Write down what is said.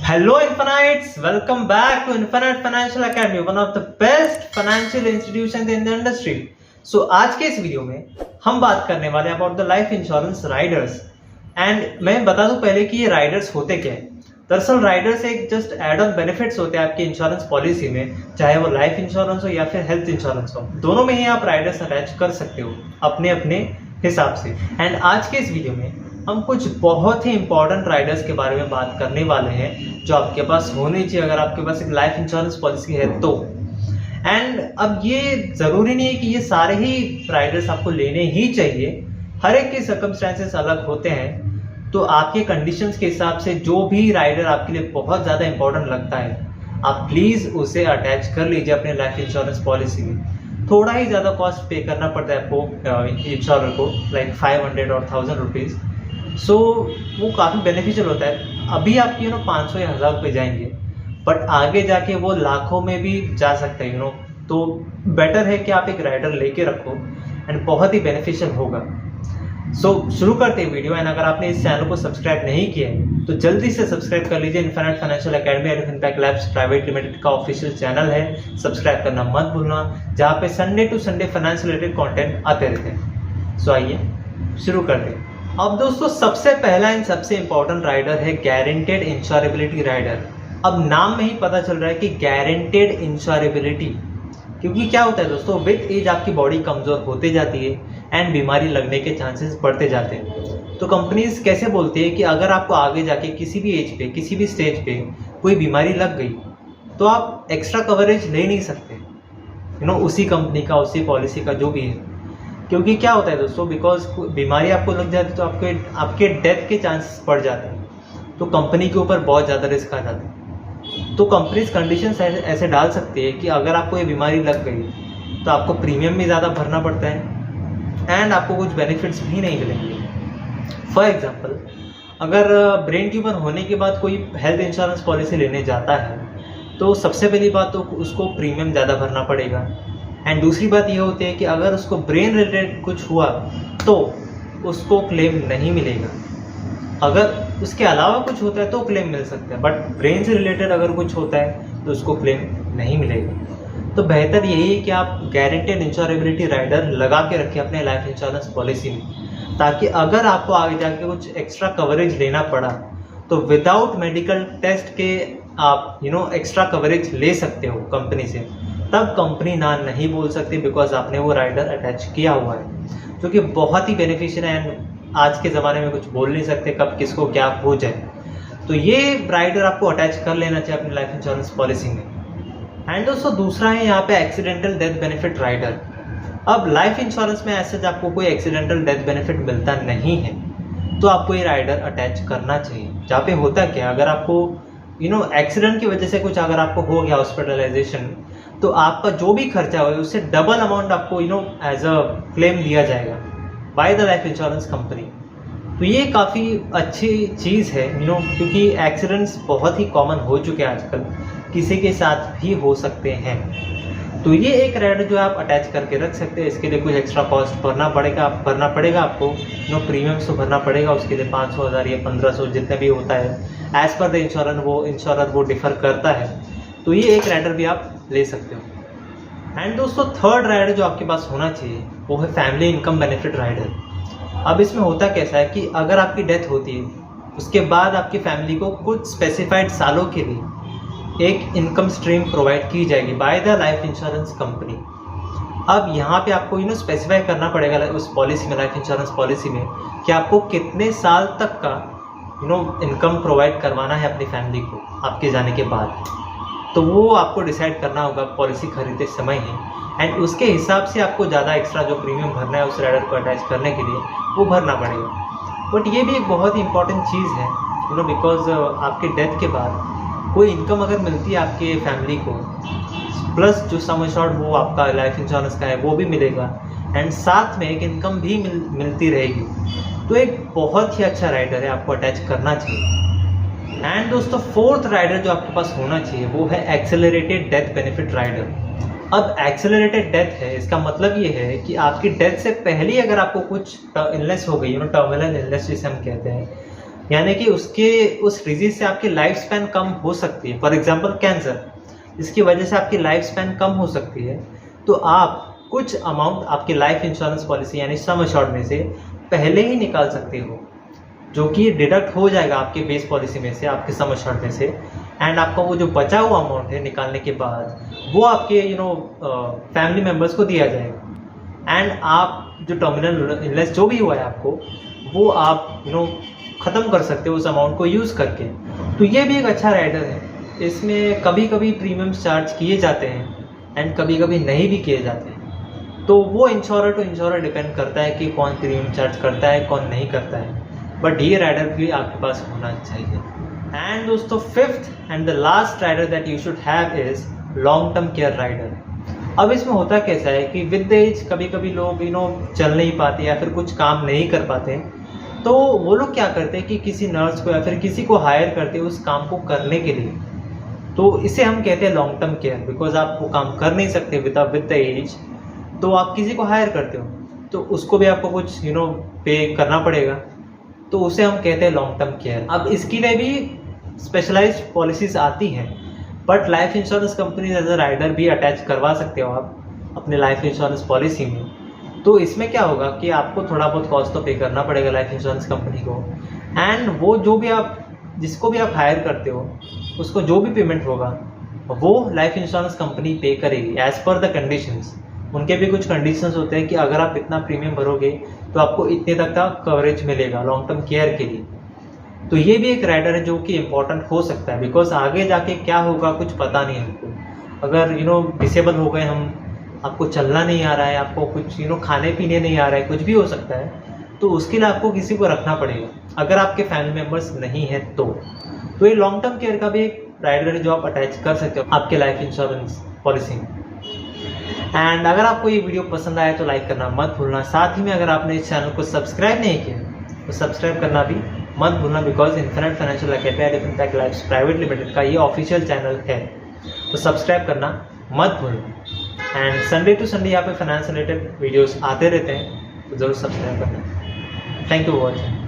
Hello Infinites, welcome back to Infinite Financial Academy, one of the best financial institutions in the industry. So आज के इस video में हम बात करने वाले हैं about the life insurance Riders. And मैं बता दूं पहले कि ये राइडर्स होते क्या है। दरअसल राइडर्स एक जस्ट एड ऑन बेनिफिट्स होते हैं आपकी इंश्योरेंस पॉलिसी में, चाहे वो लाइफ इंश्योरेंस हो या फिर हेल्थ इंश्योरेंस हो, दोनों में ही आप राइडर्स अटैच कर सकते हो अपने अपने हिसाब से। एंड आज के इस वीडियो में हम कुछ बहुत ही इंपॉर्टेंट राइडर्स के बारे में बात करने वाले हैं जो आपके पास होनी चाहिए अगर आपके पास एक लाइफ इंश्योरेंस पॉलिसी है तो। एंड अब ये ज़रूरी नहीं है कि ये सारे ही राइडर्स आपको लेने ही चाहिए, हर एक के सर्कमस्टेंसेस अलग होते हैं। तो आपके कंडीशंस के हिसाब से जो भी राइडर आपके लिए बहुत ज़्यादा इंपॉर्टेंट लगता है आप प्लीज़ उसे अटैच कर लीजिए अपने लाइफ इंश्योरेंस पॉलिसी में। थोड़ा ही ज़्यादा कॉस्ट पे करना पड़ता है आपको इंश्योरर को, लाइक 500 और 1000 रुपीज़। सो वो काफ़ी बेनिफिशियल होता है। अभी आप 500 या 1000 रुपये जाएंगे, बट आगे जाके वो लाखों में भी जा सकते हैं तो बेटर है कि आप एक राइडर लेके रखो एंड बहुत ही बेनिफिशियल होगा। सो शुरू करते हैं वीडियो। एंड अगर आपने इस चैनल को सब्सक्राइब नहीं किया है तो जल्दी से सब्सक्राइब कर लीजिए। Infinite Financial Academy and Fintech Labs Private Limited का ऑफिशियल चैनल है, सब्सक्राइब करना मत भूलना, जहाँ पे Sunday to Sunday finance related content आते रहते हैं। सो आइए शुरू करते हैं। अब दोस्तों सबसे पहला एंड सबसे इंपॉर्टेंट राइडर है गारंटेड इंश्योरेबिलिटी राइडर। अब नाम में ही पता चल रहा है कि गारंटेड इंश्योरेबिलिटी, क्योंकि क्या होता है दोस्तों, विद एज आपकी बॉडी कमज़ोर होते जाती है एंड बीमारी लगने के चांसेस बढ़ते जाते हैं। तो कंपनीज कैसे बोलती है कि अगर आपको आगे जाके किसी भी एज पे किसी भी स्टेज पे कोई बीमारी लग गई तो आप एक्स्ट्रा कवरेज ले नहीं सकते उसी कंपनी का, उसी पॉलिसी का जो भी है। क्योंकि क्या होता है दोस्तों, बिकॉज बीमारी आपको लग जाती है तो आपके डेथ के चांसेस बढ़ जाते हैं, तो कंपनी के ऊपर बहुत ज़्यादा रिस्क आ जाता है। तो कंपनीज कंडीशंस ऐसे डाल सकती है कि अगर आपको ये बीमारी लग गई तो आपको प्रीमियम भी ज़्यादा भरना पड़ता है एंड आपको कुछ बेनिफिट्स भी नहीं मिलेंगे। फॉर एग्जाम्पल, अगर ब्रेन ट्यूमर होने के बाद कोई हेल्थ इंश्योरेंस पॉलिसी लेने जाता है तो सबसे पहली बात तो उसको प्रीमियम ज़्यादा भरना पड़ेगा। एंड दूसरी बात यह होती है कि अगर उसको ब्रेन रिलेटेड कुछ हुआ तो उसको क्लेम नहीं मिलेगा। अगर उसके अलावा कुछ होता है तो क्लेम मिल सकता है, बट ब्रेन से रिलेटेड अगर कुछ होता है तो उसको क्लेम नहीं मिलेगा। तो बेहतर यही है कि आप गारंटेड इंश्योरेबिलिटी राइडर लगा के रखें अपने लाइफ इंश्योरेंस पॉलिसी में, ताकि अगर आपको आगे जाके कुछ एक्स्ट्रा कवरेज लेना पड़ा तो विदाउट मेडिकल टेस्ट के आप एक्स्ट्रा कवरेज ले सकते हो कंपनी से। तब कंपनी ना नहीं बोल सकती बिकॉज आपने वो राइडर अटैच किया हुआ है, जो कि बहुत ही बेनिफिशियल है। एंड आज के ज़माने में कुछ बोल नहीं सकते कब किसको क्या हो जाए, तो ये राइडर आपको अटैच कर लेना चाहिए अपनी लाइफ इंश्योरेंस पॉलिसी में। एंड दोस्तों दूसरा है यहाँ पे एक्सीडेंटल डेथ बेनिफिट राइडर। अब लाइफ इंश्योरेंस में ऐसे आपको कोई एक्सीडेंटल डेथ बेनिफिट मिलता नहीं है तो आपको ये राइडर अटैच करना चाहिए। जहाँ पे होता क्या, अगर आपको एक्सीडेंट की वजह से कुछ अगर आपको हो गया हॉस्पिटलाइजेशन, तो आपका जो भी खर्चा हो उससे डबल अमाउंट आपको एज अ क्लेम दिया जाएगा by the life insurance company. तो ये काफ़ी अच्छी चीज़ है क्योंकि एक्सीडेंट्स बहुत ही कॉमन हो चुके हैं आजकल, किसी के साथ भी हो सकते हैं। तो ये एक राइडर जो आप अटैच करके रख सकते हैं। इसके लिए कुछ एक्स्ट्रा कॉस्ट भरना पड़ेगा आपको प्रीमियम्स तो भरना पड़ेगा उसके लिए 500, 1000 या 1500 जितने भी होता है एज पर द इंश्योरर वो डिफर करता है। तो ये एक राइडर भी आप ले सकते हो। एंड दोस्तों थर्ड राइडर जो आपके पास होना चाहिए वो है फैमिली इनकम बेनिफिट राइडर। अब इसमें होता कैसा है कि अगर आपकी डेथ होती है उसके बाद आपकी फैमिली को कुछ स्पेसिफाइड सालों के लिए एक इनकम स्ट्रीम प्रोवाइड की जाएगी by the life insurance company. अब यहाँ पे आपको स्पेसिफाई करना पड़ेगा उस पॉलिसी में, लाइफ इंश्योरेंस पॉलिसी में, कि आपको कितने साल तक का इनकम प्रोवाइड करवाना है अपनी फैमिली को आपके जाने के बाद। तो वो आपको डिसाइड करना होगा पॉलिसी खरीदते समय ही, एंड उसके हिसाब से आपको ज़्यादा एक्स्ट्रा जो प्रीमियम भरना है उस राइडर को अटैच करने के लिए वो भरना पड़ेगा। बट ये भी एक बहुत ही इंपॉर्टेंट चीज़ है बिकॉज आपके डेथ के बाद कोई इनकम अगर मिलती है आपके फैमिली को, प्लस जो सम एश्योर्ड वो आपका लाइफ इंश्योरेंस का है वो भी मिलेगा एंड साथ में एक इनकम भी मिलती रहेगी। तो एक बहुत ही अच्छा राइडर है, आपको अटैच करना चाहिए। एंड दोस्तों फोर्थ राइडर जो आपके पास होना चाहिए वो है एक्सेलरेटेड डेथ बेनिफिट राइडर। अब एक्सेलरेटेड डेथ है, इसका मतलब ये है कि आपकी डेथ से पहले अगर आपको कुछ इलनेस हो गई टर्मिनल इलनेस जिसे हम कहते हैं, यानी कि उस डिजीज से आपकी लाइफ स्पैन कम हो सकती है। फॉर एग्जाम्पल कैंसर, इसकी वजह से आपकी लाइफ स्पैन कम हो सकती है, तो आप कुछ अमाउंट आपकी लाइफ इंश्योरेंस पॉलिसी यानी सम एश्योर्ड में से पहले ही निकाल सकते हो, जो कि डिडक्ट हो जाएगा आपके बेस पॉलिसी में से, आपके सम एश्योर्ड में से, एंड आपका वो जो बचा हुआ अमाउंट है निकालने के बाद वो आपके फैमिली मेम्बर्स को दिया जाएगा। एंड आप जो टर्मिनल इलनेस जो भी हुआ है आपको, वो आप ख़त्म कर सकते हो उस अमाउंट को यूज़ करके। तो ये भी एक अच्छा राइडर है। इसमें कभी कभी प्रीमियम्स चार्ज किए जाते हैं एंड कभी कभी नहीं भी किए जाते हैं, तो वो इंश्योरर टू इंश्योरर डिपेंड करता है कि कौन प्रीमियम चार्ज करता है कौन नहीं करता है, बट ये राइडर भी आपके पास होना चाहिए। एंड दोस्तों, fifth and the last rider that you should have is long term care rider. अब इसमें होता कैसा है कि विद एज कभी कभी लोग चल नहीं पाते या फिर कुछ काम नहीं कर पाते हैं, तो वो लोग क्या करते हैं कि किसी नर्स को या फिर किसी को हायर करते हैं उस काम को करने के लिए। तो इसे हम कहते हैं लॉन्ग टर्म केयर, बिकॉज आप वो काम कर नहीं सकते विद द एज, तो आप किसी को हायर करते हो, तो उसको भी आपको कुछ पे करना पड़ेगा, तो उसे हम कहते हैं लॉन्ग टर्म केयर। अब इसके लिए भी स्पेशलाइज्ड पॉलिसीज आती हैं, but life insurance company as a rider भी अटैच करवा सकते हो आप अपने लाइफ इंश्योरेंस पॉलिसी में। तो इसमें क्या होगा कि आपको थोड़ा बहुत कॉस्ट तो पे करना पड़ेगा लाइफ इंश्योरेंस कंपनी को, एंड वो जो भी जिसको भी आप हायर करते हो उसको जो भी पेमेंट होगा वो लाइफ इंश्योरेंस कंपनी पे करेगी एज पर द कंडीशंस। उनके भी कुछ कंडीशंस होते हैं कि अगर आप इतना प्रीमियम भरोगे तो आपको इतने तक का कवरेज मिलेगा लॉन्ग टर्म केयर के लिए। तो ये भी एक राइडर है जो कि इम्पोर्टेंट हो सकता है, बिकॉज आगे जाके क्या होगा कुछ पता नहीं है हमको। अगर डिसेबल हो गए हम, आपको चलना नहीं आ रहा है, आपको कुछ खाने पीने नहीं आ रहा है, कुछ भी हो सकता है, तो उसके लिए आपको किसी को रखना पड़ेगा अगर आपके फैमिली मेम्बर्स नहीं है तो ये लॉन्ग टर्म केयर का भी एक राइडर है जो आप अटैच कर सकते हो आपके लाइफ इंश्योरेंस पॉलिसी में। एंड अगर आपको ये वीडियो पसंद आया तो लाइक करना मत भूलना। साथ ही में अगर आपने इस चैनल को सब्सक्राइब नहीं किया तो सब्सक्राइब करना भी मत भूलना, because infinite Financial Academy and in fact life private Limited का ये ऑफिशियल चैनल है, तो सब्सक्राइब करना मत भूलना। एंड संडे टू संडे यहाँ पे फाइनेंस रिलेटेड वीडियोस आते रहते हैं, तो ज़रूर सब्सक्राइब करना। Thank you for watching.